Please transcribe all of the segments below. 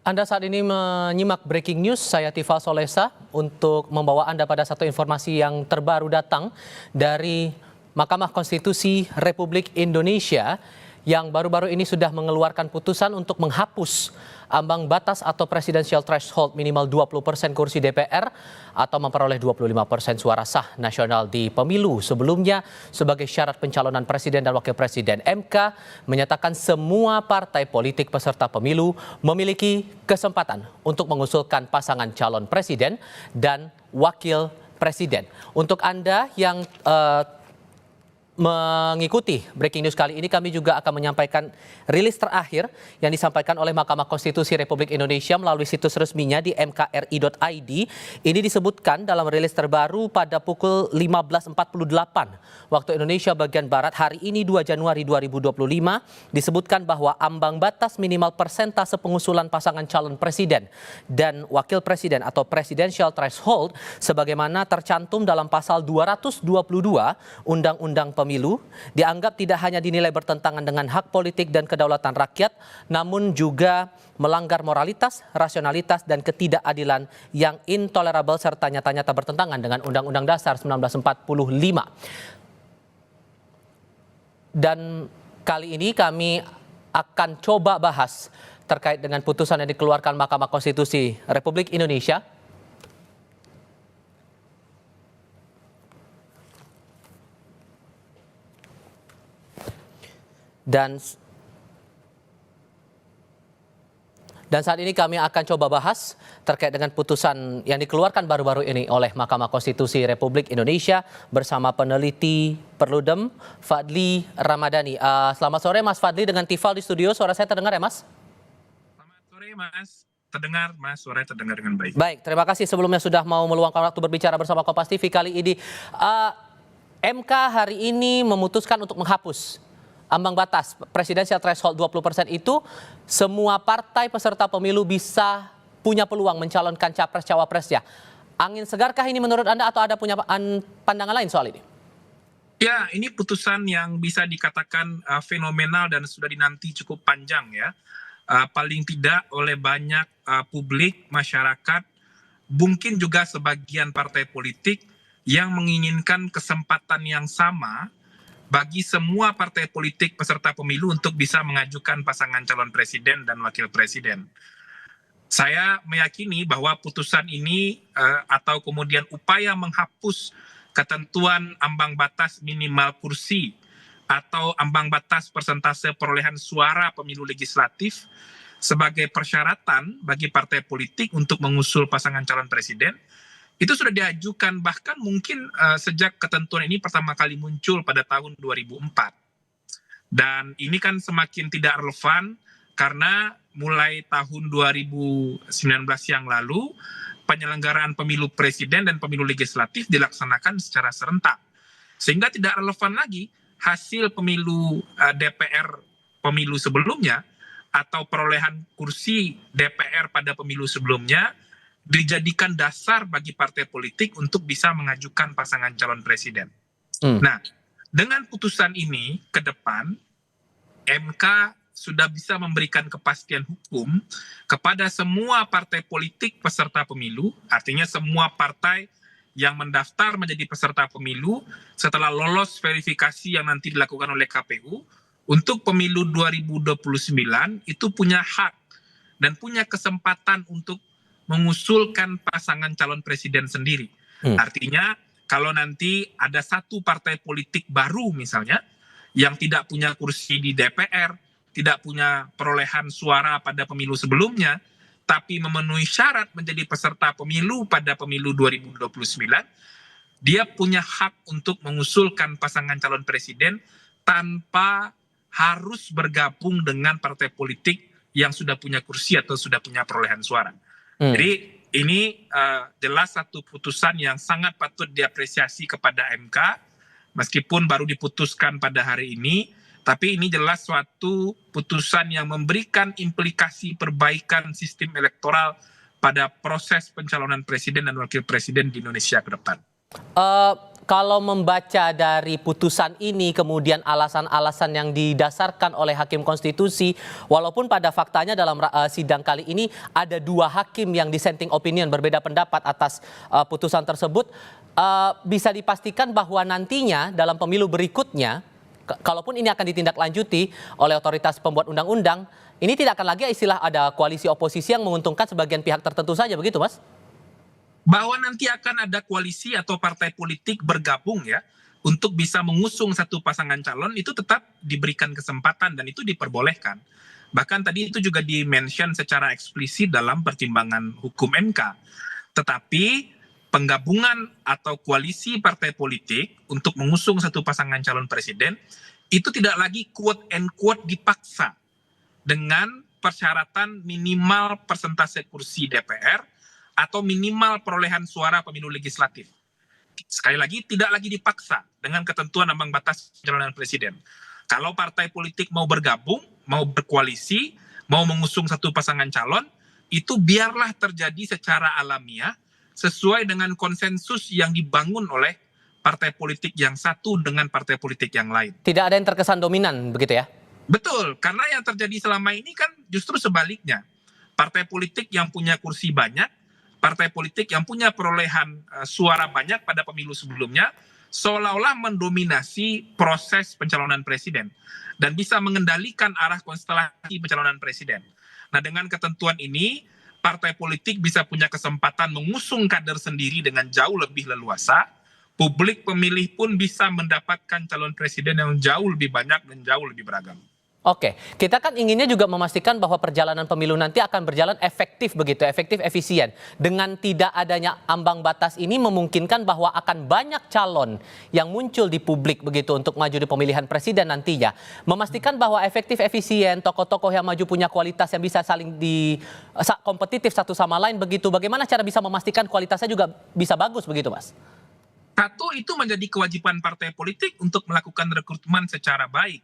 Anda saat ini menyimak Breaking News, saya Tifal Solesa untuk membawa Anda pada satu informasi yang terbaru datang dari Mahkamah Konstitusi Republik Indonesia yang baru-baru ini sudah mengeluarkan putusan untuk menghapus ambang batas atau presidential threshold minimal 20% kursi DPR atau memperoleh 25% suara sah nasional di pemilu. Sebelumnya sebagai syarat pencalonan presiden dan wakil presiden, MK menyatakan semua partai politik peserta pemilu memiliki kesempatan untuk mengusulkan pasangan calon presiden dan wakil presiden. Untuk Anda yang mengikuti Breaking News kali ini, kami juga akan menyampaikan rilis terakhir yang disampaikan oleh Mahkamah Konstitusi Republik Indonesia melalui situs resminya di mkri.id. Ini disebutkan dalam rilis terbaru pada pukul 15.48 waktu Indonesia bagian Barat hari ini 2 Januari 2025 disebutkan bahwa ambang batas minimal persentase pengusulan pasangan calon presiden dan wakil presiden atau presidential threshold sebagaimana tercantum dalam pasal 222 Undang-Undang Pemilu dianggap tidak hanya dinilai bertentangan dengan hak politik dan kedaulatan rakyat, namun juga melanggar moralitas, rasionalitas, dan ketidakadilan yang intolerabel serta nyata-nyata bertentangan dengan Undang-Undang Dasar 1945. Dan kali ini kami akan coba bahas terkait dengan putusan yang dikeluarkan Mahkamah Konstitusi Republik Indonesia. Dan saat ini kami akan coba bahas terkait dengan putusan yang dikeluarkan baru-baru ini oleh Mahkamah Konstitusi Republik Indonesia bersama peneliti Perludem Fadli Ramadhani. Selamat sore Mas Fadli dengan Tifal di studio. Suara saya terdengar ya Mas? Selamat sore Mas. Terdengar Mas, suara terdengar dengan baik. Baik, terima kasih sebelumnya sudah mau meluangkan waktu berbicara bersama Kompas TV kali ini. MK hari ini memutuskan untuk menghapus ambang batas presidensial threshold 20% itu, semua partai peserta pemilu bisa punya peluang mencalonkan capres-cawapresnya. Angin segarkah ini menurut Anda atau ada punya pandangan lain soal ini? Ya, ini putusan yang bisa dikatakan fenomenal dan sudah dinanti cukup panjang ya. Paling tidak oleh banyak publik, masyarakat, mungkin juga sebagian partai politik yang menginginkan kesempatan yang sama bagi semua partai politik peserta pemilu untuk bisa mengajukan pasangan calon presiden dan wakil presiden. Saya meyakini bahwa putusan ini atau kemudian upaya menghapus ketentuan ambang batas minimal kursi atau ambang batas persentase perolehan suara pemilu legislatif sebagai persyaratan bagi partai politik untuk mengusul pasangan calon presiden, itu sudah diajukan bahkan mungkin sejak ketentuan ini pertama kali muncul pada tahun 2004. Dan ini kan semakin tidak relevan karena mulai tahun 2019 yang lalu penyelenggaraan pemilu presiden dan pemilu legislatif dilaksanakan secara serentak. Sehingga tidak relevan lagi hasil pemilu DPR pemilu sebelumnya atau perolehan kursi DPR pada pemilu sebelumnya dijadikan dasar bagi partai politik untuk bisa mengajukan pasangan calon presiden. Nah, dengan putusan ini ke depan, MK sudah bisa memberikan kepastian hukum kepada semua partai politik peserta pemilu, artinya semua partai yang mendaftar menjadi peserta pemilu setelah lolos verifikasi yang nanti dilakukan oleh KPU, untuk pemilu 2029 itu punya hak dan punya kesempatan untuk mengusulkan pasangan calon presiden sendiri. Artinya kalau nanti ada satu partai politik baru misalnya yang tidak punya kursi di DPR, tidak punya perolehan suara pada pemilu sebelumnya, tapi memenuhi syarat menjadi peserta pemilu pada pemilu 2029, dia punya hak untuk mengusulkan pasangan calon presiden tanpa harus bergabung dengan partai politik yang sudah punya kursi atau sudah punya perolehan suara. Jadi ini jelas satu putusan yang sangat patut diapresiasi kepada MK, meskipun baru diputuskan pada hari ini, tapi ini jelas suatu putusan yang memberikan implikasi perbaikan sistem elektoral pada proses pencalonan presiden dan wakil presiden di Indonesia ke depan. kalau membaca dari putusan ini, kemudian alasan-alasan yang didasarkan oleh Hakim Konstitusi, walaupun pada faktanya dalam sidang kali ini ada 2 hakim yang dissenting opinion, berbeda pendapat atas putusan tersebut, bisa dipastikan bahwa nantinya dalam pemilu berikutnya, kalaupun ini akan ditindaklanjuti oleh otoritas pembuat undang-undang, ini tidak akan lagi istilah ada koalisi oposisi yang menguntungkan sebagian pihak tertentu saja, begitu Mas? Bahwa nanti akan ada koalisi atau partai politik bergabung ya untuk bisa mengusung satu pasangan calon itu tetap diberikan kesempatan dan itu diperbolehkan. Bahkan tadi itu juga di-mention secara eksplisit dalam pertimbangan hukum MK. Tetapi penggabungan atau koalisi partai politik untuk mengusung satu pasangan calon presiden itu tidak lagi quote and quote dipaksa dengan persyaratan minimal persentase kursi DPR atau minimal perolehan suara pemilu legislatif. Sekali lagi, tidak lagi dipaksa dengan ketentuan ambang batas pencalonan presiden. Kalau partai politik mau bergabung, mau berkoalisi, mau mengusung satu pasangan calon, itu biarlah terjadi secara alamiah, sesuai dengan konsensus yang dibangun oleh partai politik yang satu dengan partai politik yang lain. Tidak ada yang terkesan dominan, begitu ya? Betul, karena yang terjadi selama ini kan justru sebaliknya. Partai politik yang punya kursi banyak, partai politik yang punya perolehan suara banyak pada pemilu sebelumnya seolah-olah mendominasi proses pencalonan presiden dan bisa mengendalikan arah konstelasi pencalonan presiden. Nah, dengan ketentuan ini partai politik bisa punya kesempatan mengusung kader sendiri dengan jauh lebih leluasa. Publik pemilih pun bisa mendapatkan calon presiden yang jauh lebih banyak dan jauh lebih beragam. Oke, kita kan inginnya juga memastikan bahwa perjalanan pemilu nanti akan berjalan efektif begitu, efektif, efisien. Dengan tidak adanya ambang batas ini memungkinkan bahwa akan banyak calon yang muncul di publik begitu untuk maju di pemilihan presiden nantinya. Memastikan bahwa efektif, efisien, tokoh-tokoh yang maju punya kualitas yang bisa saling kompetitif satu sama lain begitu. Bagaimana cara bisa memastikan kualitasnya juga bisa bagus begitu, Mas? Satu, itu menjadi kewajiban partai politik untuk melakukan rekrutmen secara baik,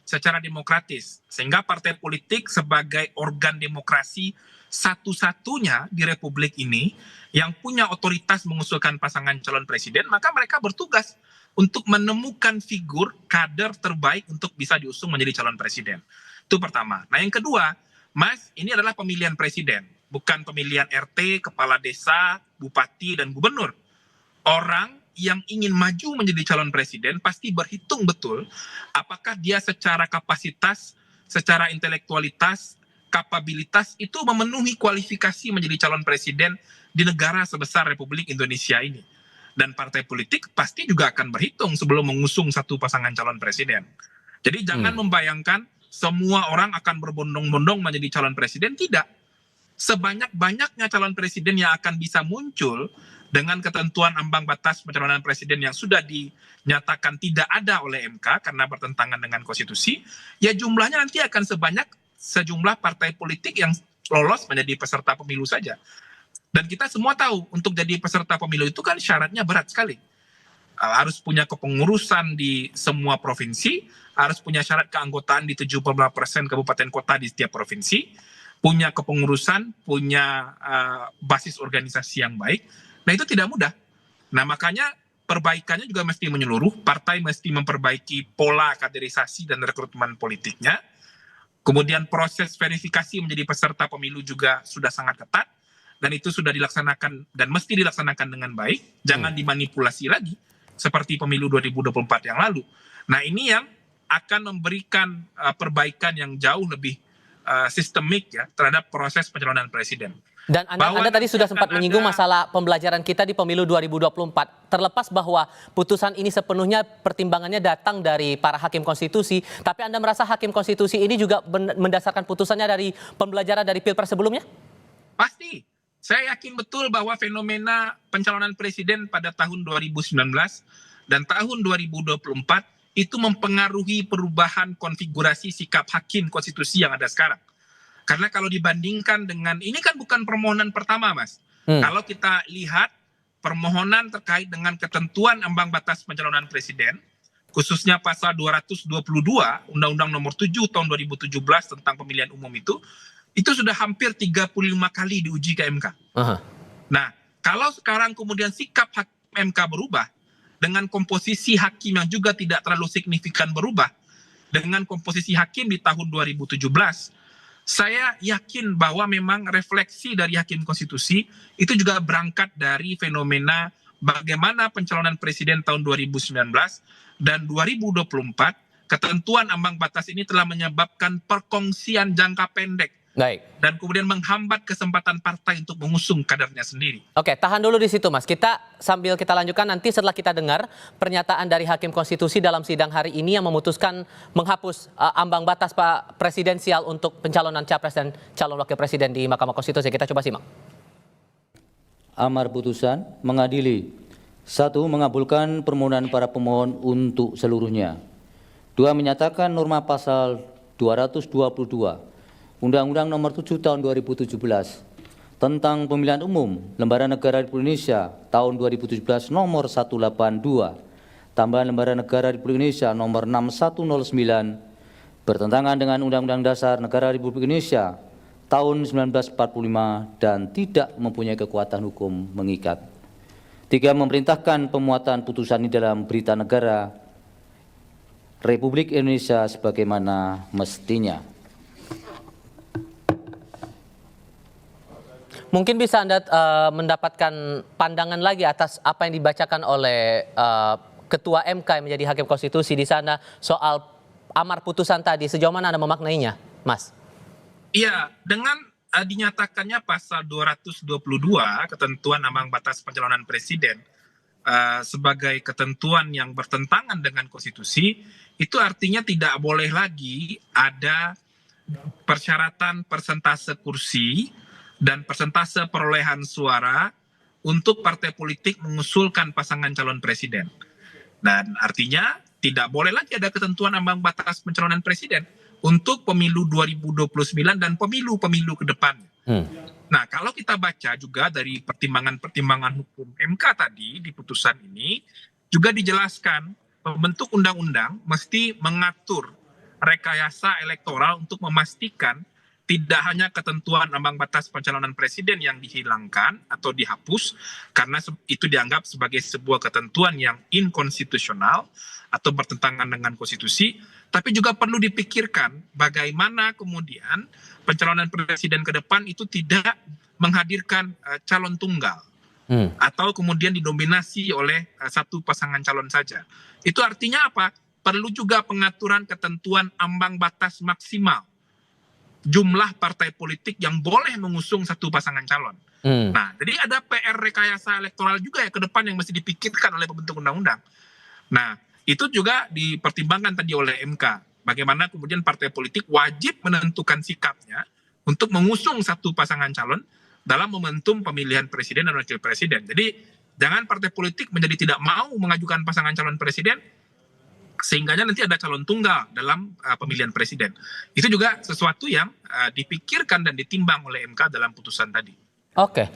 secara demokratis, sehingga partai politik sebagai organ demokrasi satu-satunya di republik ini yang punya otoritas mengusulkan pasangan calon presiden, maka mereka bertugas untuk menemukan figur kader terbaik untuk bisa diusung menjadi calon presiden. Itu pertama. Nah, yang kedua, Mas, ini adalah pemilihan presiden, bukan pemilihan RT, kepala desa, bupati, dan gubernur. Orang yang ingin maju menjadi calon presiden pasti berhitung betul apakah dia secara kapasitas, secara intelektualitas, kapabilitas itu memenuhi kualifikasi menjadi calon presiden di negara sebesar Republik Indonesia ini. Dan partai politik pasti juga akan berhitung sebelum mengusung satu pasangan calon presiden. Jadi jangan membayangkan semua orang akan berbondong-bondong menjadi calon presiden, tidak. Sebanyak-banyaknya calon presiden yang akan bisa muncul dengan ketentuan ambang batas pencalonan presiden yang sudah dinyatakan tidak ada oleh MK karena bertentangan dengan konstitusi, ya jumlahnya nanti akan sebanyak sejumlah partai politik yang lolos menjadi peserta pemilu saja. Dan kita semua tahu untuk jadi peserta pemilu itu kan syaratnya berat sekali. Harus punya kepengurusan di semua provinsi, harus punya syarat keanggotaan di 75% kabupaten kota di setiap provinsi, punya kepengurusan, punya basis organisasi yang baik. Nah, itu tidak mudah. Nah, makanya perbaikannya juga mesti menyeluruh. Partai mesti memperbaiki pola kaderisasi dan rekrutmen politiknya. Kemudian proses verifikasi menjadi peserta pemilu juga sudah sangat ketat. Dan itu sudah dilaksanakan dan mesti dilaksanakan dengan baik. Jangan dimanipulasi lagi seperti pemilu 2024 yang lalu. Nah, ini yang akan memberikan perbaikan yang jauh lebih sistemik ya terhadap proses pencalonan presiden. Dan Anda tadi sudah sempat menyinggung masalah pembelajaran kita di pemilu 2024. Terlepas bahwa putusan ini sepenuhnya pertimbangannya datang dari para hakim konstitusi, tapi Anda merasa hakim konstitusi ini juga mendasarkan putusannya dari pembelajaran dari Pilpres sebelumnya? Pasti. Saya yakin betul bahwa fenomena pencalonan presiden pada tahun 2019 dan tahun 2024 itu mempengaruhi perubahan konfigurasi sikap hakim konstitusi yang ada sekarang. Karena kalau dibandingkan dengan, ini kan bukan permohonan pertama, Mas. Kalau kita lihat permohonan terkait dengan ketentuan ambang batas pencalonan presiden, khususnya pasal 222 Undang-Undang Nomor 7 Tahun 2017 tentang pemilihan umum itu sudah hampir 35 kali diuji ke MK. Nah, kalau sekarang kemudian sikap hakim MK berubah, dengan komposisi hakim yang juga tidak terlalu signifikan berubah dengan komposisi hakim di tahun 2017, saya yakin bahwa memang refleksi dari Hakim Konstitusi itu juga berangkat dari fenomena bagaimana pencalonan presiden tahun 2019 dan 2024, ketentuan ambang batas ini telah menyebabkan perkongsian jangka pendek Baik. dan kemudian menghambat kesempatan partai untuk mengusung kadernya sendiri. Oke, tahan dulu di situ, Mas. Sambil kita lanjutkan nanti setelah kita dengar pernyataan dari Hakim Konstitusi dalam sidang hari ini yang memutuskan menghapus ambang batas Pak presidensial untuk pencalonan capres dan calon wakil presiden di Mahkamah Konstitusi. Kita coba simak. Amar putusan mengadili: 1. Mengabulkan permohonan para pemohon untuk seluruhnya. 2. Menyatakan norma pasal 222 Undang-Undang Nomor 7 Tahun 2017 tentang Pemilihan Umum Lembaran Negara Republik Indonesia tahun 2017 Nomor 182 tambahan Lembaran Negara Republik Indonesia Nomor 6109 bertentangan dengan Undang-Undang Dasar Negara Republik Indonesia tahun 1945 dan tidak mempunyai kekuatan hukum mengikat. 3. Memerintahkan pemuatan putusan ini dalam Berita Negara Republik Indonesia sebagaimana mestinya. Mungkin bisa Anda mendapatkan pandangan lagi atas apa yang dibacakan oleh Ketua MK yang menjadi Hakim Konstitusi di sana soal amar putusan tadi. Sejauh mana Anda memaknainya, Mas? Iya, dengan dinyatakannya pasal 222 ketentuan ambang batas pencalonan presiden sebagai ketentuan yang bertentangan dengan konstitusi, itu artinya tidak boleh lagi ada persyaratan persentase kursi dan persentase perolehan suara untuk partai politik mengusulkan pasangan calon presiden. Dan artinya tidak boleh lagi ada ketentuan ambang batas pencalonan presiden untuk pemilu 2029 dan pemilu-pemilu ke depannya. Nah, kalau kita baca juga dari pertimbangan-pertimbangan hukum MK tadi di putusan ini, juga dijelaskan pembentuk undang-undang mesti mengatur rekayasa elektoral untuk memastikan tidak hanya ketentuan ambang batas pencalonan presiden yang dihilangkan atau dihapus karena itu dianggap sebagai sebuah ketentuan yang inkonstitusional atau bertentangan dengan konstitusi, tapi juga perlu dipikirkan bagaimana kemudian pencalonan presiden ke depan itu tidak menghadirkan calon tunggal atau kemudian didominasi oleh satu pasangan calon saja. Itu artinya apa? Perlu juga pengaturan ketentuan ambang batas maksimal jumlah partai politik yang boleh mengusung satu pasangan calon. Nah, jadi ada PR rekayasa elektoral juga ya ke depan yang mesti dipikirkan oleh pembentuk undang-undang. Nah, itu juga dipertimbangkan tadi oleh MK. Bagaimana kemudian partai politik wajib menentukan sikapnya untuk mengusung satu pasangan calon dalam momentum pemilihan presiden dan wakil presiden. Jadi, jangan partai politik menjadi tidak mau mengajukan pasangan calon presiden sehingga nanti ada calon tunggal dalam pemilihan presiden. Itu juga sesuatu yang dipikirkan dan ditimbang oleh MK dalam putusan tadi. Oke,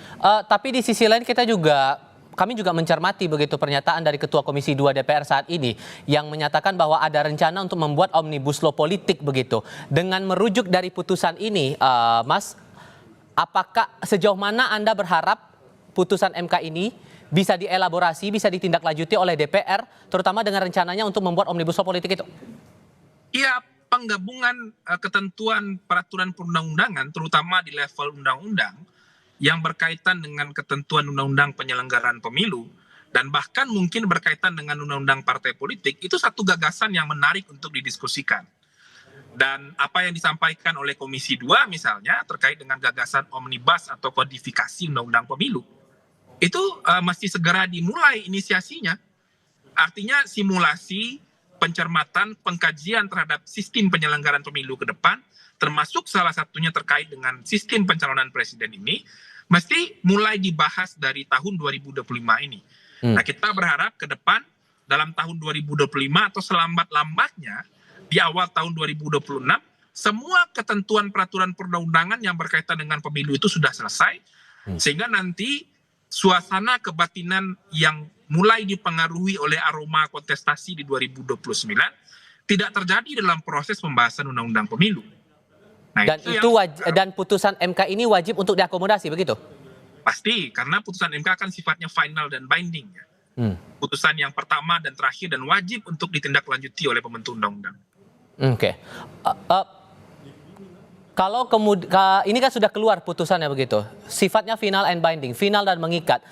tapi di sisi lain kami juga mencermati begitu pernyataan dari Ketua Komisi 2 DPR saat ini yang menyatakan bahwa ada rencana untuk membuat omnibus law politik begitu. Dengan merujuk dari putusan ini, Mas, apakah sejauh mana Anda berharap putusan MK ini bisa dielaborasi, bisa ditindaklanjuti oleh DPR, terutama dengan rencananya untuk membuat omnibus law politik itu? Iya, penggabungan ketentuan peraturan perundang-undangan, terutama di level undang-undang, yang berkaitan dengan ketentuan undang-undang penyelenggaraan pemilu, dan bahkan mungkin berkaitan dengan undang-undang partai politik, itu satu gagasan yang menarik untuk didiskusikan. Dan apa yang disampaikan oleh Komisi 2 misalnya, terkait dengan gagasan omnibus atau kodifikasi undang-undang pemilu, itu mesti segera dimulai inisiasinya. Artinya simulasi, pencermatan, pengkajian terhadap sistem penyelenggaraan pemilu ke depan, termasuk salah satunya terkait dengan sistem pencalonan presiden ini, mesti mulai dibahas dari tahun 2025 ini. Nah, kita berharap ke depan dalam tahun 2025 atau selambat-lambatnya di awal tahun 2026, semua ketentuan peraturan perundang-undangan yang berkaitan dengan pemilu itu sudah selesai, sehingga nanti suasana kebatinan yang mulai dipengaruhi oleh aroma kontestasi di 2029 tidak terjadi dalam proses pembahasan undang-undang pemilu. Nah, dan putusan MK ini wajib untuk diakomodasi begitu? Pasti, karena putusan MK kan sifatnya final dan binding. Putusan yang pertama dan terakhir dan wajib untuk ditindaklanjuti oleh pembentuk undang-undang. Oke. Kalau ini kan sudah keluar putusannya begitu, sifatnya final and binding, final dan mengikat.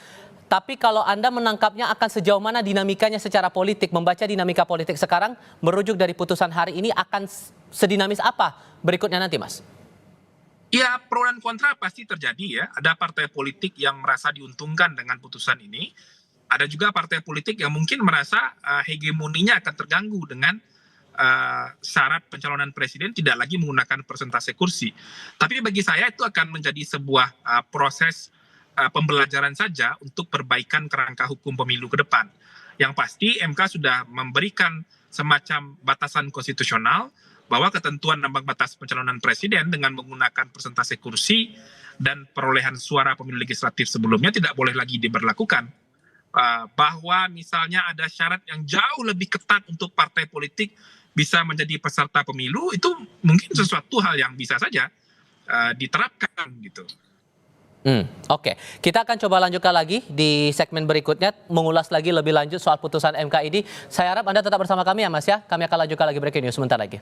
Tapi kalau Anda menangkapnya akan sejauh mana dinamikanya secara politik, membaca dinamika politik sekarang, merujuk dari putusan hari ini akan sedinamis apa berikutnya nanti, Mas? Ya, pro dan kontra pasti terjadi ya. Ada partai politik yang merasa diuntungkan dengan putusan ini. Ada juga partai politik yang mungkin merasa hegemoninya akan terganggu dengan syarat pencalonan presiden tidak lagi menggunakan persentase kursi. Tapi bagi saya itu akan menjadi sebuah proses pembelajaran saja untuk perbaikan kerangka hukum pemilu ke depan. Yang pasti MK sudah memberikan semacam batasan konstitusional bahwa ketentuan ambang batas pencalonan presiden dengan menggunakan persentase kursi dan perolehan suara pemilu legislatif sebelumnya tidak boleh lagi diberlakukan. Bahwa misalnya ada syarat yang jauh lebih ketat untuk partai politik bisa menjadi peserta pemilu, itu mungkin sesuatu hal yang bisa saja diterapkan gitu. Oke, kita akan coba lanjutkan lagi di segmen berikutnya, mengulas lagi lebih lanjut soal putusan MK ini. Saya harap Anda tetap bersama kami ya Mas ya, kami akan lanjutkan lagi breaking news sebentar lagi.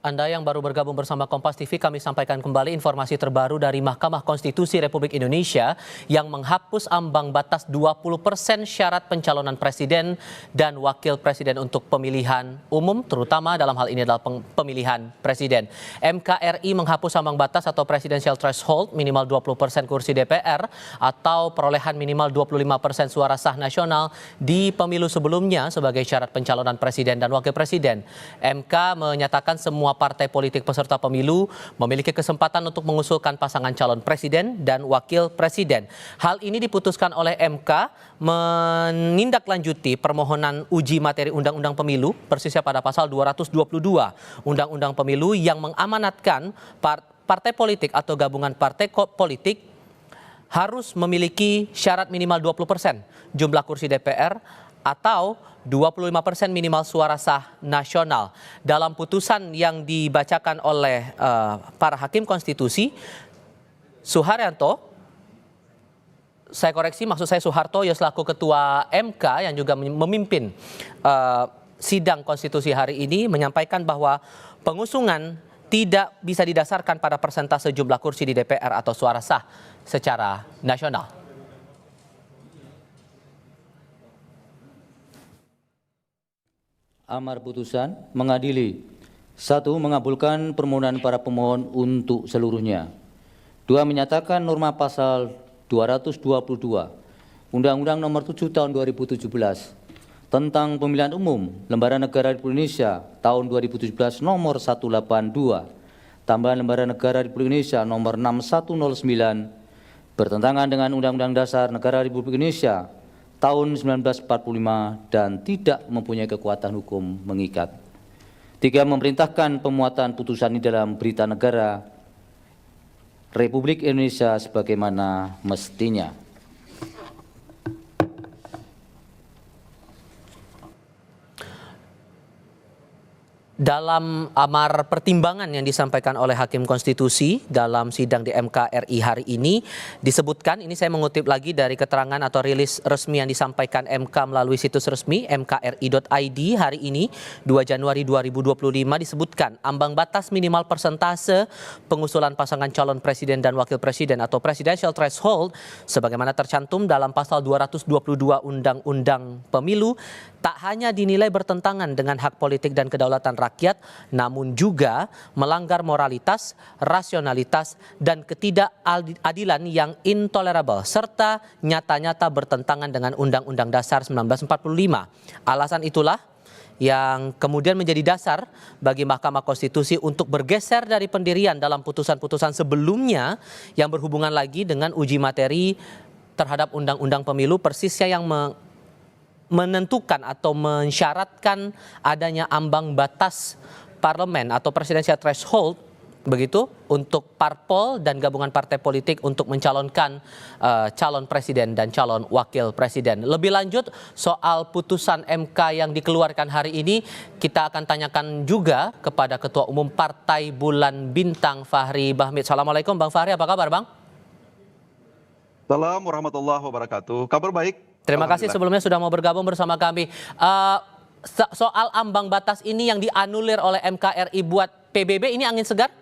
Anda yang baru bergabung bersama Kompas TV, kami sampaikan kembali informasi terbaru dari Mahkamah Konstitusi Republik Indonesia yang menghapus ambang batas 20% syarat pencalonan presiden dan wakil presiden untuk pemilihan umum, terutama dalam hal ini adalah pemilihan presiden. MKRI menghapus ambang batas atau presidential threshold minimal 20% kursi DPR atau perolehan minimal 25% suara sah nasional di pemilu sebelumnya sebagai syarat pencalonan presiden dan wakil presiden. MK menyatakan semua partai politik peserta pemilu memiliki kesempatan untuk mengusulkan pasangan calon presiden dan wakil presiden. Hal ini diputuskan oleh MK menindaklanjuti permohonan uji materi Undang-Undang Pemilu persisnya pada pasal 222 Undang-Undang Pemilu yang mengamanatkan partai politik atau gabungan partai politik harus memiliki syarat minimal 20% jumlah kursi DPR atau 25% minimal suara sah nasional. Dalam putusan yang dibacakan oleh para hakim konstitusi, Suharyanto, saya koreksi maksud saya Soeharto ya selaku ketua MK yang juga memimpin sidang konstitusi hari ini menyampaikan bahwa pengusungan tidak bisa didasarkan pada persentase jumlah kursi di DPR atau suara sah secara nasional. Amar putusan mengadili: 1. Mengabulkan permohonan para pemohon untuk seluruhnya. 2. Menyatakan norma pasal 222 Undang-Undang Nomor 7 Tahun 2017 tentang Pemilihan Umum Lembaga Negara Republik Indonesia tahun 2017 Nomor 182 tambahan Lembaga Negara Republik Indonesia Nomor 6109 bertentangan dengan Undang-Undang Dasar Negara Republik Indonesia tahun 1945 dan tidak mempunyai kekuatan hukum mengikat. 3. Memerintahkan pemuatan putusan ini dalam Berita Negara Republik Indonesia sebagaimana mestinya. Dalam amar pertimbangan yang disampaikan oleh Hakim Konstitusi dalam sidang di MKRI hari ini disebutkan, ini saya mengutip lagi dari keterangan atau rilis resmi yang disampaikan MK melalui situs resmi mkri.id hari ini 2 Januari 2025 disebutkan ambang batas minimal persentase pengusulan pasangan calon presiden dan wakil presiden atau presidential threshold sebagaimana tercantum dalam pasal 222 Undang-Undang Pemilu tak hanya dinilai bertentangan dengan hak politik dan kedaulatan rakyat, namun juga melanggar moralitas, rasionalitas, dan ketidakadilan yang intolerable, serta nyata-nyata bertentangan dengan Undang-Undang Dasar 1945. Alasan itulah yang kemudian menjadi dasar bagi Mahkamah Konstitusi untuk bergeser dari pendirian dalam putusan-putusan sebelumnya yang berhubungan lagi dengan uji materi terhadap Undang-Undang Pemilu persisnya yang menentukan atau mensyaratkan adanya ambang batas parlemen atau presidential threshold begitu untuk parpol dan gabungan partai politik untuk mencalonkan calon presiden dan calon wakil presiden. Lebih lanjut soal putusan MK yang dikeluarkan hari ini, kita akan tanyakan juga kepada Ketua Umum Partai Bulan Bintang Fahri Bahmid. Assalamualaikum Bang Fahri, apa kabar Bang? Assalamualaikum warahmatullahi wabarakatuh. Kabar baik. Terima kasih sebelumnya sudah mau bergabung bersama kami. Soal ambang batas ini yang dianulir oleh MKRI buat PBB, ini angin segar?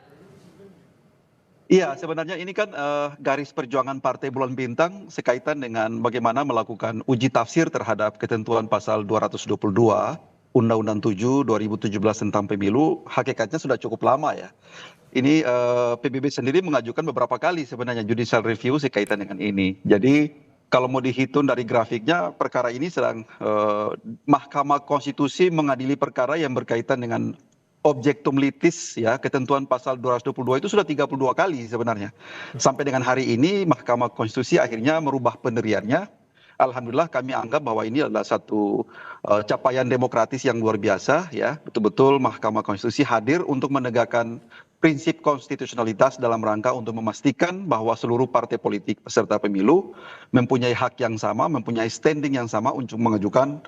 Iya, sebenarnya ini kan garis perjuangan Partai Bulan Bintang sekaitan dengan bagaimana melakukan uji tafsir terhadap ketentuan pasal 222 Undang-Undang 7 2017 tentang pemilu. Hakikatnya sudah cukup lama ya. Ini PBB sendiri mengajukan beberapa kali sebenarnya judicial review sekaitan dengan ini. Jadi kalau mau dihitung dari grafiknya, perkara ini sedang Mahkamah Konstitusi mengadili perkara yang berkaitan dengan objektum litis ya, ketentuan pasal 222 itu sudah 32 kali sebenarnya. Sampai dengan hari ini Mahkamah Konstitusi akhirnya merubah pendiriannya. Alhamdulillah kami anggap bahwa ini adalah satu capaian demokratis yang luar biasa ya. Betul-betul Mahkamah Konstitusi hadir untuk menegakkan prinsip konstitusionalitas dalam rangka untuk memastikan bahwa seluruh partai politik peserta pemilu mempunyai hak yang sama, mempunyai standing yang sama untuk mengajukan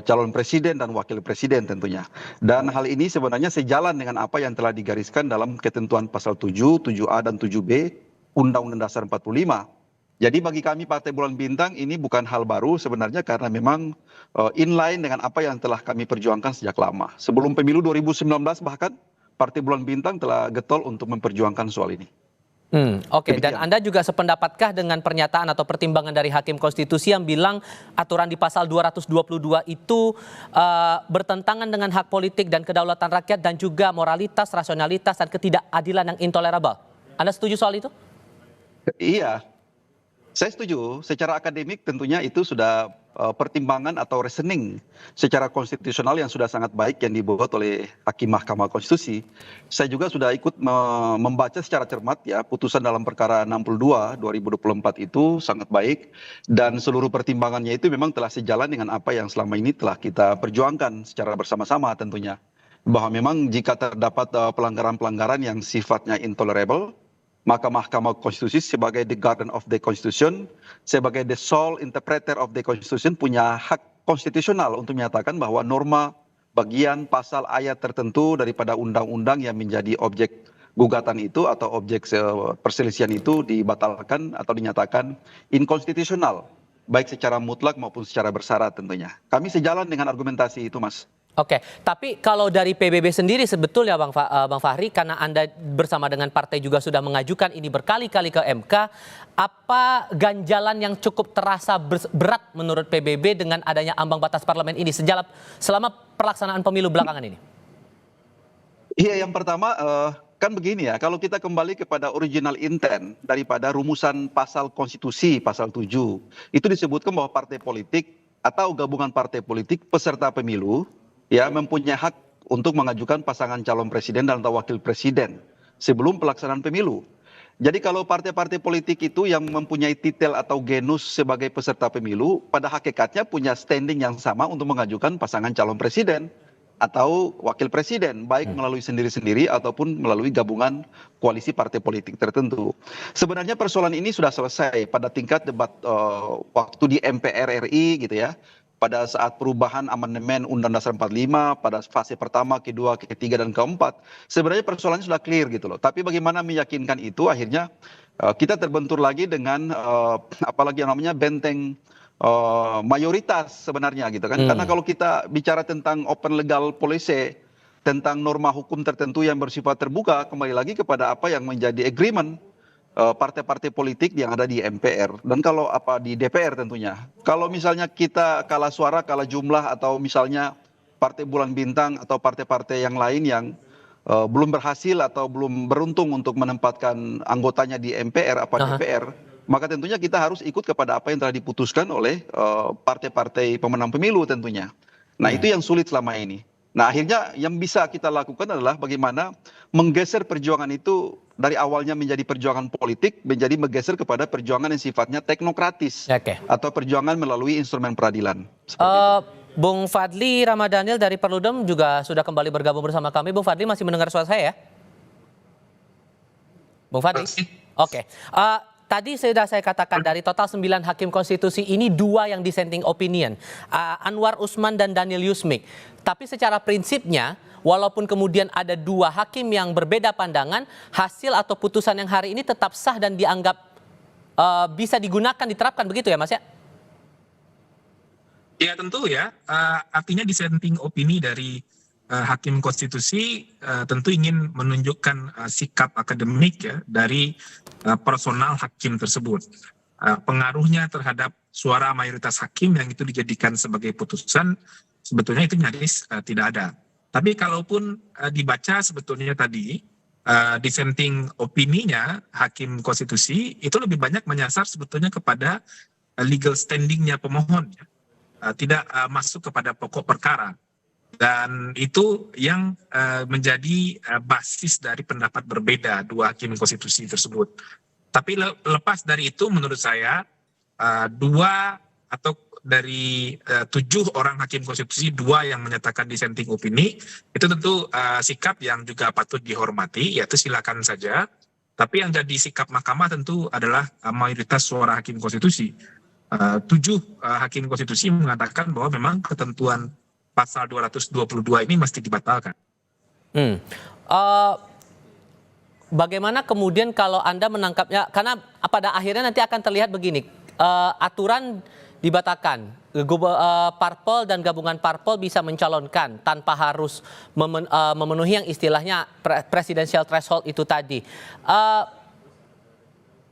calon presiden dan wakil presiden tentunya. Dan hal ini sebenarnya sejalan dengan apa yang telah digariskan dalam ketentuan pasal 7, 7A dan 7B Undang-Undang Dasar 45. Jadi bagi kami Partai Bulan Bintang ini bukan hal baru sebenarnya karena memang inline dengan apa yang telah kami perjuangkan sejak lama. Sebelum pemilu 2019 bahkan Partai Bulan Bintang telah getol untuk memperjuangkan soal ini. Oke. Dan Anda juga sependapatkah dengan pernyataan atau pertimbangan dari Hakim Konstitusi yang bilang aturan di pasal 222 itu bertentangan dengan hak politik dan kedaulatan rakyat dan juga moralitas, rasionalitas, dan ketidakadilan yang intolerable? Anda setuju soal itu? Iya. Saya setuju, secara akademik tentunya itu sudah pertimbangan atau reasoning secara konstitusional yang sudah sangat baik yang dibuat oleh Hakim Mahkamah Konstitusi. Saya juga sudah ikut membaca secara cermat ya putusan dalam perkara 62 2024 itu sangat baik dan seluruh pertimbangannya itu memang telah sejalan dengan apa yang selama ini telah kita perjuangkan secara bersama-sama tentunya. Bahwa memang jika terdapat pelanggaran-pelanggaran yang sifatnya intolerable, maka Mahkamah Konstitusi sebagai the guardian of the Constitution, sebagai the sole interpreter of the Constitution punya hak konstitusional untuk menyatakan bahwa norma bagian pasal ayat tertentu daripada undang-undang yang menjadi objek gugatan itu atau objek perselisihan itu dibatalkan atau dinyatakan inkonstitusional, baik secara mutlak maupun secara bersyarat tentunya. Kami sejalan dengan argumentasi itu, Mas. Oke, tapi kalau dari PBB sendiri sebetulnya Bang Fahri, karena Anda bersama dengan partai juga sudah mengajukan ini berkali-kali ke MK, apa ganjalan yang cukup terasa berat menurut PBB dengan adanya ambang batas parlemen ini selama pelaksanaan pemilu belakangan ini? Iya, yang pertama kan begini ya, kalau kita kembali kepada original intent daripada rumusan pasal konstitusi pasal 7, itu disebutkan bahwa partai politik atau gabungan partai politik peserta pemilu ya mempunyai hak untuk mengajukan pasangan calon presiden dan atau wakil presiden sebelum pelaksanaan pemilu. Jadi kalau partai-partai politik itu yang mempunyai titel atau genus sebagai peserta pemilu, pada hakikatnya punya standing yang sama untuk mengajukan pasangan calon presiden atau wakil presiden, baik melalui sendiri-sendiri ataupun melalui gabungan koalisi partai politik tertentu. Sebenarnya persoalan ini sudah selesai pada tingkat debat waktu di MPR RI gitu ya. Pada saat perubahan amandemen Undang-Undang Dasar 45 pada fase pertama, kedua, ketiga, dan keempat, sebenarnya persoalannya sudah clear gitu loh. Tapi bagaimana meyakinkan itu akhirnya kita terbentur lagi dengan apalagi yang namanya benteng mayoritas sebenarnya gitu kan. Karena kalau kita bicara tentang open legal policy, tentang norma hukum tertentu yang bersifat terbuka, kembali lagi kepada apa yang menjadi agreement partai-partai politik yang ada di MPR dan kalau di DPR tentunya. Kalau misalnya kita kalah suara, kalah jumlah atau misalnya Partai Bulan Bintang atau partai-partai yang lain yang belum berhasil atau belum beruntung untuk menempatkan anggotanya di MPR DPR, maka tentunya kita harus ikut kepada apa yang telah diputuskan oleh partai-partai pemenang pemilu tentunya. Nah, itu yang sulit selama ini. Nah, akhirnya yang bisa kita lakukan adalah bagaimana menggeser perjuangan itu dari awalnya menjadi perjuangan politik menjadi menggeser kepada perjuangan yang sifatnya teknokratis atau perjuangan melalui instrumen peradilan. Bung Fadli Ramadhanil dari Perludem juga sudah kembali bergabung bersama kami. Bung Fadli masih mendengar suara saya ya? Bung Fadli? Oke. Tadi sudah saya katakan dari total 9 hakim konstitusi ini 2 yang dissenting opinion. Anwar Usman dan Daniel Yusmik. Tapi secara prinsipnya, walaupun kemudian ada 2 hakim yang berbeda pandangan, hasil atau putusan yang hari ini tetap sah dan dianggap bisa digunakan, diterapkan begitu ya Mas ya? Ya tentu ya, artinya dissenting opini dari hakim konstitusi tentu ingin menunjukkan sikap akademik ya dari personal hakim tersebut. Pengaruhnya terhadap suara mayoritas hakim yang itu dijadikan sebagai putusan sebetulnya itu nyaris tidak ada. Tapi kalaupun dibaca sebetulnya tadi dissenting opininya hakim konstitusi itu lebih banyak menyasar sebetulnya kepada legal standingnya pemohon ya. Tidak masuk kepada pokok perkara. Dan itu yang menjadi basis dari pendapat berbeda 2 hakim konstitusi tersebut. Tapi lepas dari itu menurut saya 2 atau dari 7 orang hakim konstitusi 2 yang menyatakan dissenting opini itu tentu sikap yang juga patut dihormati, yaitu silakan saja. Tapi yang jadi sikap mahkamah tentu adalah mayoritas suara hakim konstitusi. 7 hakim konstitusi mengatakan bahwa memang ketentuan pasal 222 ini mesti dibatalkan. Bagaimana kemudian kalau Anda menangkapnya, karena pada akhirnya nanti akan terlihat begini, aturan dibatalkan, parpol dan gabungan parpol bisa mencalonkan tanpa harus memenuhi yang istilahnya presidential threshold itu tadi.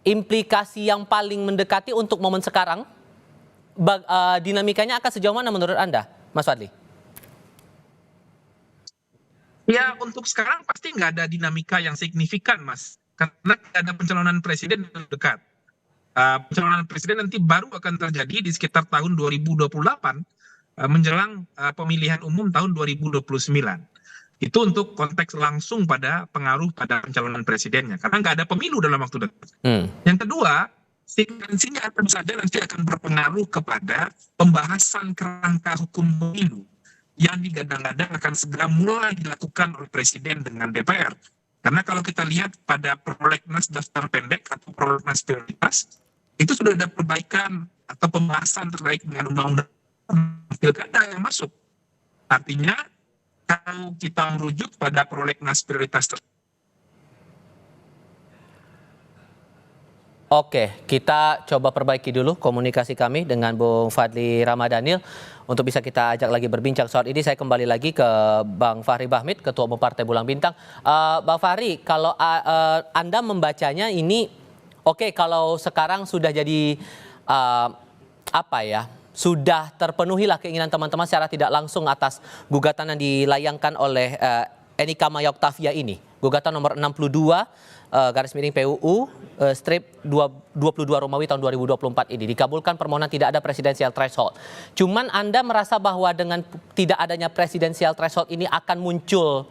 Implikasi yang paling mendekati untuk momen sekarang, dinamikanya akan sejauh mana menurut Anda, Mas Fadli? Ya untuk sekarang pasti nggak ada dinamika yang signifikan Mas. Karena tidak ada pencalonan presiden yang dekat. Pencalonan presiden nanti baru akan terjadi di sekitar tahun 2028 menjelang pemilihan umum tahun 2029. Itu untuk konteks langsung pada pengaruh pada pencalonan presidennya. Karena nggak ada pemilu dalam waktu dekat. Yang kedua, signifikansinya tentu saja nanti akan berpengaruh kepada pembahasan kerangka hukum pemilu yang digadang-gadang akan segera mulai dilakukan oleh Presiden dengan DPR. Karena kalau kita lihat pada prolegnas daftar pendek atau prolegnas prioritas, itu sudah ada perbaikan atau pembahasan terkait dengan undang-undang pilkada yang masuk. Artinya, kalau kita merujuk pada prolegnas prioritas tersebut, Oke, kita coba perbaiki dulu komunikasi kami dengan Bung Fadli Ramadhanil untuk bisa kita ajak lagi berbincang soal ini. Saya kembali lagi ke Bang Fahri Bahmit, Ketua Umum Partai Bulan Bintang. Bang Fahri, kalau Anda membacanya ini, oke, kalau sekarang sudah jadi sudah terpenuhilah keinginan teman-teman secara tidak langsung atas gugatan yang dilayangkan oleh Enika Maya Octavia ini, gugatan nomor 62 garis miring PUU strip 22 Romawi tahun 2024 ini dikabulkan permohonan tidak ada presidensial threshold. Cuman Anda merasa bahwa dengan tidak adanya presidensial threshold ini akan muncul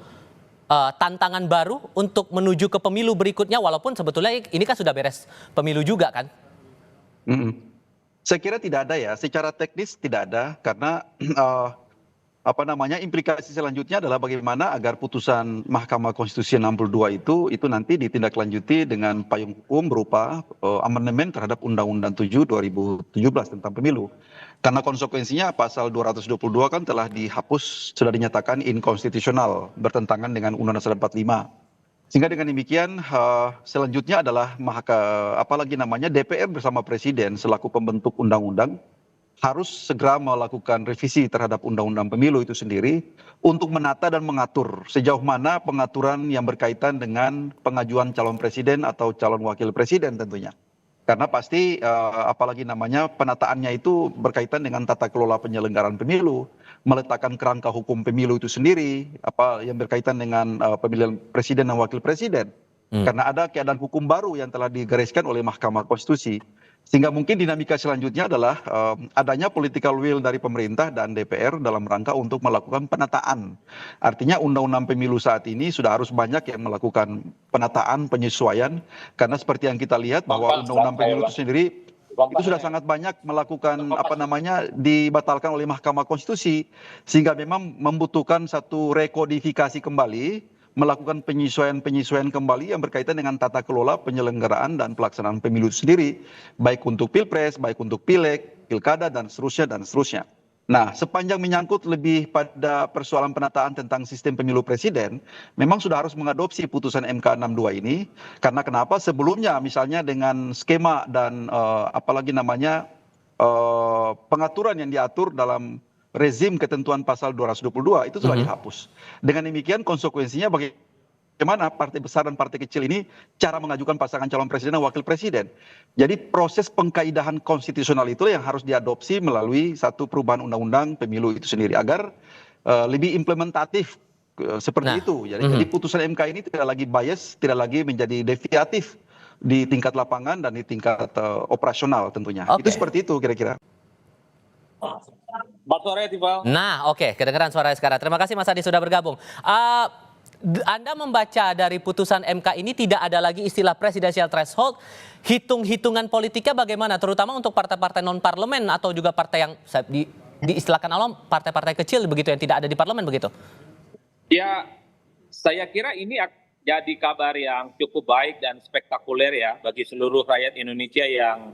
tantangan baru untuk menuju ke pemilu berikutnya, walaupun sebetulnya ini kan sudah beres pemilu juga kan? Saya kira tidak ada ya, secara teknis tidak ada karena implikasi selanjutnya adalah bagaimana agar putusan Mahkamah Konstitusi 62 itu nanti ditindaklanjuti dengan payung hukum berupa amandemen terhadap Undang-Undang 7 2017 tentang pemilu. Karena konsekuensinya pasal 222 kan telah dihapus, sudah dinyatakan inkonstitusional, bertentangan dengan Undang-Undang 45. Sehingga dengan demikian selanjutnya adalah DPR bersama Presiden selaku pembentuk undang-undang harus segera melakukan revisi terhadap undang-undang pemilu itu sendiri untuk menata dan mengatur sejauh mana pengaturan yang berkaitan dengan pengajuan calon presiden atau calon wakil presiden tentunya. Karena pasti penataannya itu berkaitan dengan tata kelola penyelenggaraan pemilu, meletakkan kerangka hukum pemilu itu sendiri, yang berkaitan dengan pemilihan presiden dan wakil presiden. Karena ada keadaan hukum baru yang telah digariskan oleh Mahkamah Konstitusi. Sehingga mungkin dinamika selanjutnya adalah adanya political will dari pemerintah dan DPR dalam rangka untuk melakukan penataan. Artinya undang-undang pemilu saat ini sudah harus banyak yang melakukan penataan, penyesuaian. Karena seperti yang kita lihat bahwa undang-undang pemilu itu sendiri itu sudah sangat banyak melakukan dibatalkan oleh Mahkamah Konstitusi. Sehingga memang membutuhkan satu rekodifikasi kembali melakukan penyesuaian kembali yang berkaitan dengan tata kelola penyelenggaraan dan pelaksanaan pemilu itu sendiri, baik untuk Pilpres, baik untuk Pileg, Pilkada, dan seterusnya, dan seterusnya. Nah, sepanjang menyangkut lebih pada persoalan penataan tentang sistem pemilu presiden, memang sudah harus mengadopsi putusan MK 62 ini, karena kenapa sebelumnya misalnya dengan skema dan apalagi namanya pengaturan yang diatur dalam rezim ketentuan pasal 222 itu telah dihapus. Dengan demikian konsekuensinya bagaimana partai besar dan partai kecil ini cara mengajukan pasangan calon presiden dan wakil presiden. Jadi proses pengkaidahan konstitusional itu yang harus diadopsi melalui satu perubahan undang-undang pemilu itu sendiri agar lebih implementatif seperti itu. Jadi putusan MK ini tidak lagi bias, tidak lagi menjadi deviatif di tingkat lapangan dan di tingkat operasional tentunya. Itu seperti itu kira-kira. Sore, Tifal. Nah, oke, kedengeran suaranya sekarang. Terima kasih Mas Adi sudah bergabung. Anda membaca dari putusan MK ini tidak ada lagi istilah presidensial threshold, hitung-hitungan politiknya bagaimana, terutama untuk partai-partai non-parlemen atau juga partai yang diistilahkan awam partai-partai kecil begitu yang tidak ada di parlemen begitu? Ya, saya kira ini jadi kabar yang cukup baik dan spektakuler ya bagi seluruh rakyat Indonesia yang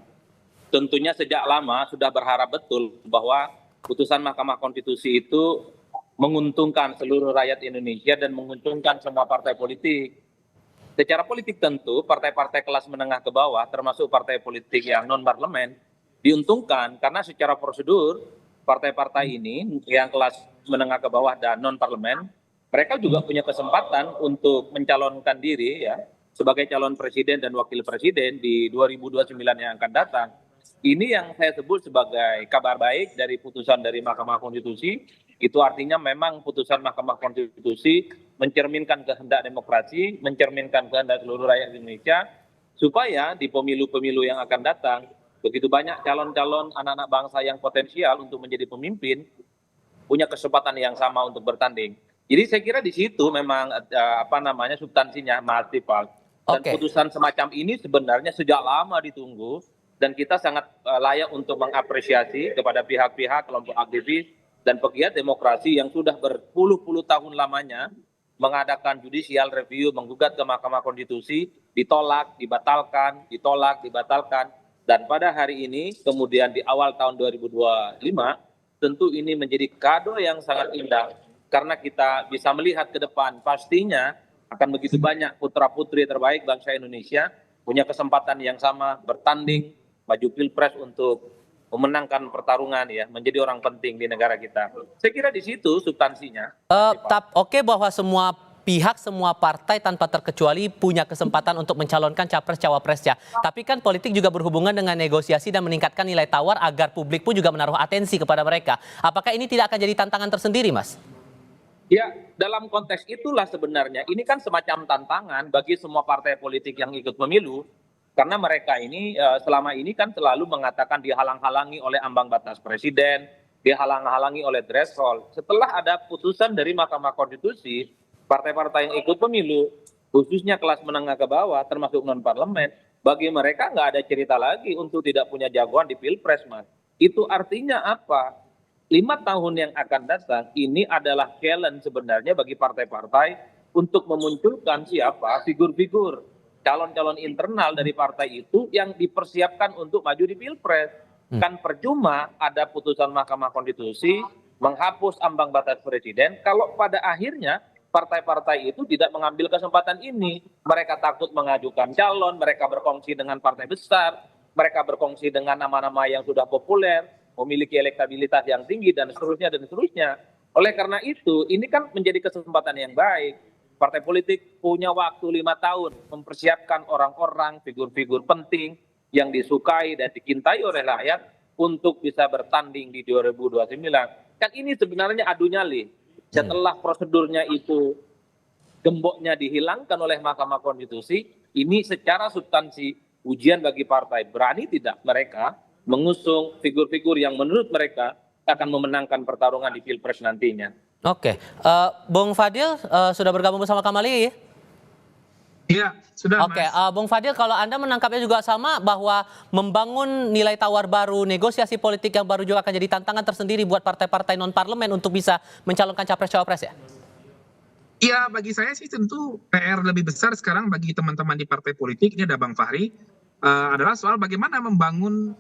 tentunya sejak lama sudah berharap betul bahwa putusan Mahkamah Konstitusi itu menguntungkan seluruh rakyat Indonesia dan menguntungkan semua partai politik. Secara politik tentu partai-partai kelas menengah ke bawah termasuk partai politik yang non-parlemen diuntungkan karena secara prosedur partai-partai ini yang kelas menengah ke bawah dan non-parlemen mereka juga punya kesempatan untuk mencalonkan diri ya sebagai calon presiden dan wakil presiden di 2029 yang akan datang. Ini yang saya sebut sebagai kabar baik dari putusan dari Mahkamah Konstitusi. Itu artinya memang putusan Mahkamah Konstitusi mencerminkan kehendak demokrasi, mencerminkan kehendak seluruh rakyat Indonesia, supaya di pemilu-pemilu yang akan datang, begitu banyak calon-calon anak-anak bangsa yang potensial untuk menjadi pemimpin, punya kesempatan yang sama untuk bertanding. Jadi saya kira di situ memang substansinya Mas Tifal. Dan putusan semacam ini sebenarnya sejak lama ditunggu, dan kita sangat layak untuk mengapresiasi kepada pihak-pihak kelompok aktivis dan pegiat demokrasi yang sudah berpuluh-puluh tahun lamanya mengadakan judicial review, menggugat ke Mahkamah Konstitusi, ditolak, dibatalkan, ditolak, dibatalkan. Dan pada hari ini, kemudian di awal tahun 2025, tentu ini menjadi kado yang sangat indah. Karena kita bisa melihat ke depan, pastinya akan begitu banyak putra-putri terbaik bangsa Indonesia, punya kesempatan yang sama, bertanding, maju pilpres untuk memenangkan pertarungan ya, menjadi orang penting di negara kita. Saya kira di situ substansinya. Oke bahwa semua pihak, semua partai tanpa terkecuali punya kesempatan untuk mencalonkan capres-cawapresnya. Tapi kan politik juga berhubungan dengan negosiasi dan meningkatkan nilai tawar agar publik pun juga menaruh atensi kepada mereka. Apakah ini tidak akan jadi tantangan tersendiri, Mas? Ya, dalam konteks itulah sebenarnya ini kan semacam tantangan bagi semua partai politik yang ikut pemilu. Karena mereka ini selama ini kan selalu mengatakan dihalang-halangi oleh ambang batas presiden, dihalang-halangi oleh threshold. Setelah ada putusan dari Mahkamah Konstitusi, partai-partai yang ikut pemilu, khususnya kelas menengah ke bawah, termasuk non-parlemen, bagi mereka nggak ada cerita lagi untuk tidak punya jagoan di Pilpres, Mas. Itu artinya apa? 5 tahun yang akan datang, ini adalah challenge sebenarnya bagi partai-partai untuk memunculkan siapa figur-figur calon-calon internal dari partai itu yang dipersiapkan untuk maju di Pilpres. Kan percuma ada putusan Mahkamah Konstitusi menghapus ambang batas presiden kalau pada akhirnya partai-partai itu tidak mengambil kesempatan ini. Mereka takut mengajukan calon, mereka berkongsi dengan partai besar, mereka berkongsi dengan nama-nama yang sudah populer, memiliki elektabilitas yang tinggi dan seterusnya dan seterusnya. Oleh karena itu, ini kan menjadi kesempatan yang baik. Partai politik punya waktu 5 tahun mempersiapkan orang-orang, figur-figur penting yang disukai dan dicintai oleh rakyat untuk bisa bertanding di 2029. Kan ini sebenarnya adu nyali. Setelah prosedurnya itu gemboknya dihilangkan oleh Mahkamah Konstitusi, ini secara substansi ujian bagi partai. Berani tidak mereka mengusung figur-figur yang menurut mereka akan memenangkan pertarungan di Pilpres nantinya. Oke, Bung Fadil sudah bergabung bersama kami ya? Iya, sudah. Oke, Bung Fadil, kalau Anda menangkapnya juga sama bahwa membangun nilai tawar baru, negosiasi politik yang baru juga akan jadi tantangan tersendiri buat partai-partai non-parlemen untuk bisa mencalonkan capres-cawapres ya? Ya, bagi saya sih tentu PR lebih besar sekarang bagi teman-teman di partai politik, ini ada Bang Fahri, adalah soal bagaimana membangun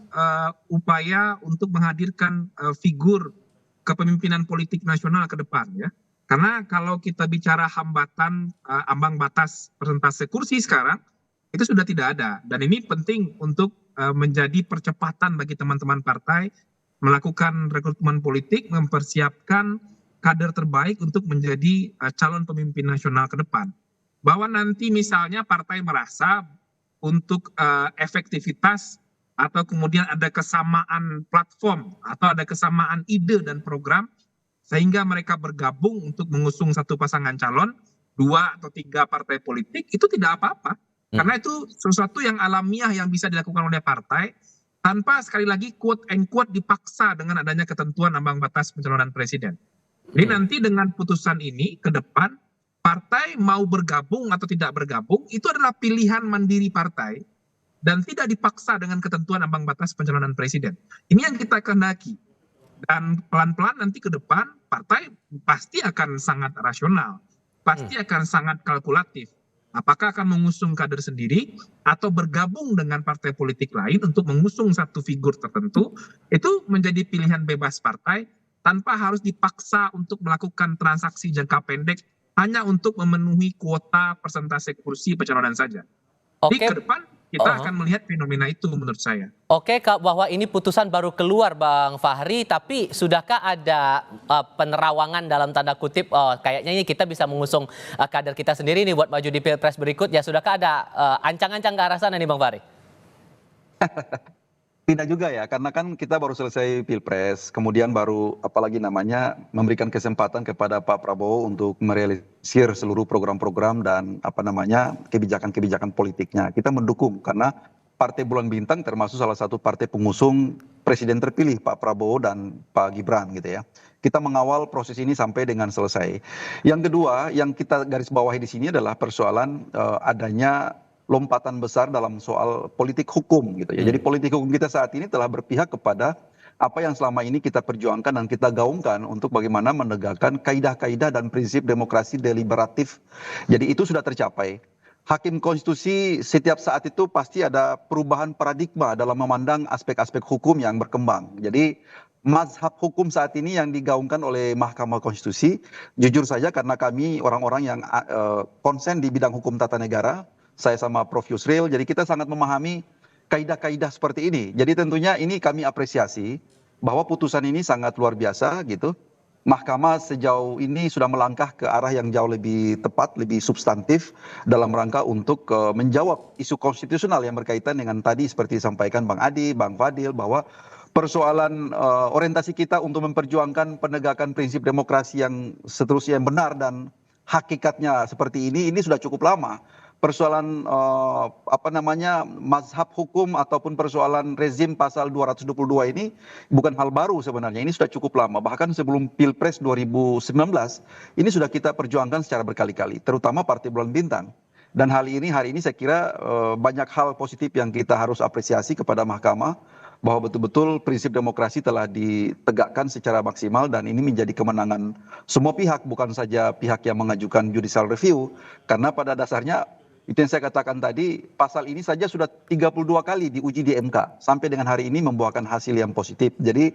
upaya untuk menghadirkan figur kepemimpinan politik nasional ke depan ya. Karena kalau kita bicara hambatan ambang batas persentase kursi sekarang itu sudah tidak ada, dan ini penting untuk menjadi percepatan bagi teman-teman partai melakukan rekrutmen politik, mempersiapkan kader terbaik untuk menjadi calon pemimpin nasional ke depan. Bahwa nanti misalnya partai merasa untuk efektivitas atau kemudian ada kesamaan platform atau ada kesamaan ide dan program sehingga mereka bergabung untuk mengusung satu pasangan calon, 2 atau 3 partai politik, itu tidak apa-apa. Karena itu sesuatu yang alamiah yang bisa dilakukan oleh partai tanpa sekali lagi quote and quote dipaksa dengan adanya ketentuan ambang batas pencalonan presiden. Jadi nanti dengan putusan ini ke depan partai mau bergabung atau tidak bergabung itu adalah pilihan mandiri partai dan tidak dipaksa dengan ketentuan ambang batas pencalonan presiden. Ini yang kita kehendaki. Dan pelan-pelan nanti ke depan partai pasti akan sangat rasional, pasti akan sangat kalkulatif. Apakah akan mengusung kader sendiri atau bergabung dengan partai politik lain untuk mengusung satu figur tertentu, itu menjadi pilihan bebas partai tanpa harus dipaksa untuk melakukan transaksi jangka pendek hanya untuk memenuhi kuota persentase kursi pencalonan saja. Jadi Oke. ke depan kita akan melihat fenomena itu menurut saya. Oke, Kak, bahwa ini putusan baru keluar, Bang Fahri, tapi sudahkah ada penerawangan dalam tanda kutip, kayaknya ini kita bisa mengusung kader kita sendiri nih buat maju di Pilpres berikut, ya sudahkah ada ancang-ancang ke arah sana nih, Bang Fahri? Tidak juga ya, karena kan kita baru selesai Pilpres, kemudian baru apalagi namanya memberikan kesempatan kepada Pak Prabowo untuk merealisir seluruh program-program dan apa namanya kebijakan-kebijakan politiknya. Kita mendukung karena Partai Bulan Bintang termasuk salah satu partai pengusung presiden terpilih Pak Prabowo dan Pak Gibran gitu ya. Kita mengawal proses ini sampai dengan selesai. Yang kedua, yang kita garis bawahi di sini adalah persoalan adanya lompatan besar dalam soal politik hukum gitu ya. Jadi politik hukum kita saat ini telah berpihak kepada apa yang selama ini kita perjuangkan dan kita gaungkan untuk bagaimana menegakkan kaidah-kaidah dan prinsip demokrasi deliberatif. Jadi itu sudah tercapai. Hakim konstitusi setiap saat itu pasti ada perubahan paradigma dalam memandang aspek-aspek hukum yang berkembang. Jadi mazhab hukum saat ini yang digaungkan oleh Mahkamah Konstitusi, jujur saja karena kami orang-orang yang konsen di bidang hukum tata negara, saya sama Prof. Yusril, jadi kita sangat memahami kaidah-kaidah seperti ini. Jadi tentunya ini kami apresiasi bahwa putusan ini sangat luar biasa gitu. Mahkamah sejauh ini sudah melangkah ke arah yang jauh lebih tepat, lebih substantif dalam rangka untuk menjawab isu konstitusional yang berkaitan dengan tadi seperti disampaikan Bang Adi, Bang Fadil, bahwa persoalan orientasi kita untuk memperjuangkan penegakan prinsip demokrasi yang seterusnya yang benar dan hakikatnya seperti ini sudah cukup lama. Persoalan mazhab hukum ataupun persoalan rezim pasal 222 ini bukan hal baru sebenarnya. Ini sudah cukup lama. Bahkan sebelum Pilpres 2019 ini sudah kita perjuangkan secara berkali-kali, terutama Partai Bulan Bintang. Dan hari ini saya kira banyak hal positif yang kita harus apresiasi kepada Mahkamah bahwa betul-betul prinsip demokrasi telah ditegakkan secara maksimal dan ini menjadi kemenangan semua pihak, bukan saja pihak yang mengajukan judicial review, karena pada dasarnya itu yang saya katakan tadi, pasal ini saja sudah 32 kali diuji di MK sampai dengan hari ini membuahkan hasil yang positif. Jadi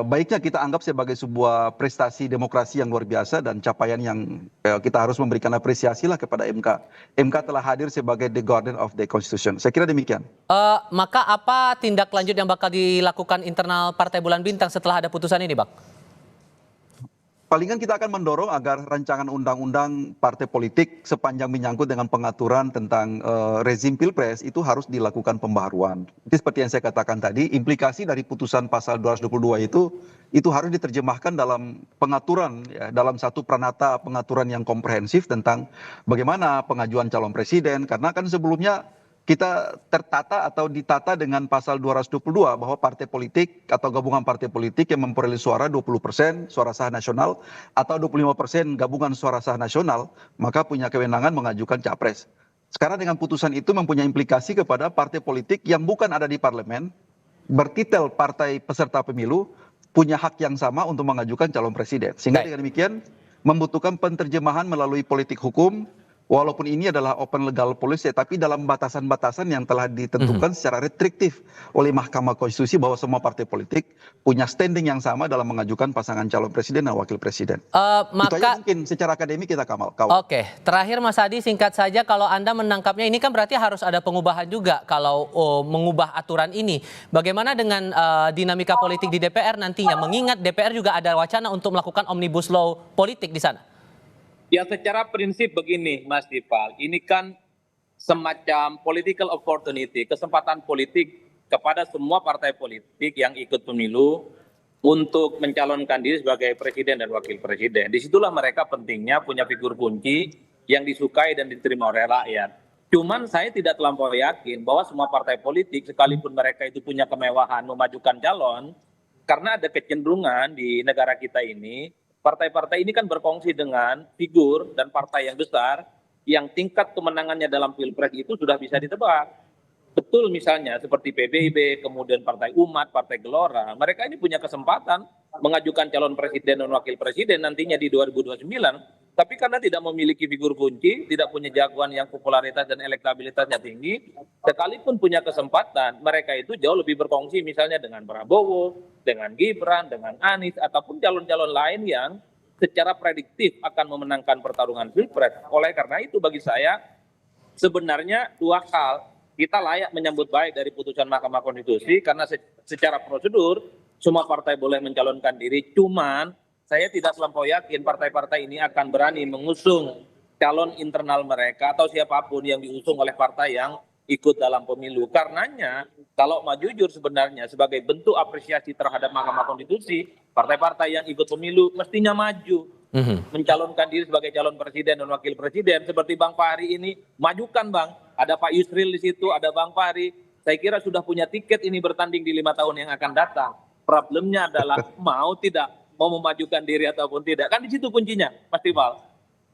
baiknya kita anggap sebagai sebuah prestasi demokrasi yang luar biasa dan capaian yang kita harus memberikan apresiasi lah kepada MK. MK telah hadir sebagai the guardian of the constitution. Saya kira demikian. Maka apa tindak lanjut yang bakal dilakukan internal Partai Bulan Bintang setelah ada putusan ini, Bang? Palingan kita akan mendorong agar rancangan undang-undang partai politik sepanjang menyangkut dengan pengaturan tentang rezim pilpres itu harus dilakukan pembaharuan. Jadi seperti yang saya katakan tadi, implikasi dari putusan pasal 222 itu harus diterjemahkan dalam pengaturan ya, dalam satu pranata pengaturan yang komprehensif tentang bagaimana pengajuan calon presiden, karena kan sebelumnya kita tertata atau ditata dengan pasal 222 bahwa partai politik atau gabungan partai politik yang memperoleh suara 20% suara sah nasional atau 25% gabungan suara sah nasional maka punya kewenangan mengajukan capres. Sekarang dengan putusan itu mempunyai implikasi kepada partai politik yang bukan ada di parlemen, bertitel partai peserta pemilu, punya hak yang sama untuk mengajukan calon presiden. Sehingga dengan demikian membutuhkan penerjemahan melalui politik hukum, walaupun ini adalah open legal policy, tapi dalam batasan-batasan yang telah ditentukan secara restriktif oleh Mahkamah Konstitusi bahwa semua partai politik punya standing yang sama dalam mengajukan pasangan calon presiden dan wakil presiden. Itu aja mungkin secara akademik kita kawal. Oke, terakhir Mas Adi, singkat saja, kalau Anda menangkapnya ini kan berarti harus ada pengubahan juga kalau mengubah aturan ini. Bagaimana dengan dinamika politik di DPR nantinya? Mengingat DPR juga ada wacana untuk melakukan omnibus law politik di sana. Ya secara prinsip begini Mas Dipal, ini kan semacam political opportunity, kesempatan politik kepada semua partai politik yang ikut pemilu untuk mencalonkan diri sebagai presiden dan wakil presiden. Disitulah mereka pentingnya punya figur kunci yang disukai dan diterima oleh rakyat. Cuman saya tidak terlampau yakin bahwa semua partai politik sekalipun mereka itu punya kemewahan memajukan calon, karena ada kecenderungan di negara kita ini, partai-partai ini kan berkongsi dengan figur dan partai yang besar yang tingkat kemenangannya dalam pilpres itu sudah bisa ditebak. Betul misalnya seperti PBB, kemudian Partai Umat, Partai Gelora, mereka ini punya kesempatan mengajukan calon presiden dan wakil presiden nantinya di 2029, tapi karena tidak memiliki figur kunci, tidak punya jagoan yang popularitas dan elektabilitasnya tinggi, sekalipun punya kesempatan, mereka itu jauh lebih berkongsi misalnya dengan Prabowo, dengan Gibran, dengan Anies, ataupun calon-calon lain yang secara prediktif akan memenangkan pertarungan pilpres. Oleh karena itu bagi saya sebenarnya dua hal, kita layak menyambut baik dari putusan Mahkamah Konstitusi karena secara prosedur semua partai boleh mencalonkan diri, cuman saya tidak terlampau yakin partai-partai ini akan berani mengusung calon internal mereka atau siapapun yang diusung oleh partai yang ikut dalam pemilu. Karenanya kalau mau jujur sebenarnya sebagai bentuk apresiasi terhadap Mahkamah Konstitusi, partai-partai yang ikut pemilu mestinya maju mencalonkan diri sebagai calon presiden dan wakil presiden. Seperti Bang Fahri ini, majukan Bang, ada Pak Yusril di situ, ada Bang Fahri, saya kira sudah punya tiket ini bertanding di 5 tahun yang akan datang. Problemnya adalah mau tidak, mau memajukan diri ataupun tidak, kan di situ kuncinya Mas Tibal.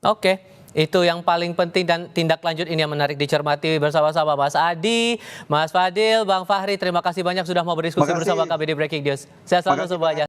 Oke, itu yang paling penting dan tindak lanjut ini yang menarik dicermati bersama-sama Mas Adi, Mas Fadil, Bang Fahri, terima kasih banyak sudah mau berdiskusi bersama kami di Breaking News. Saya selalu semuanya.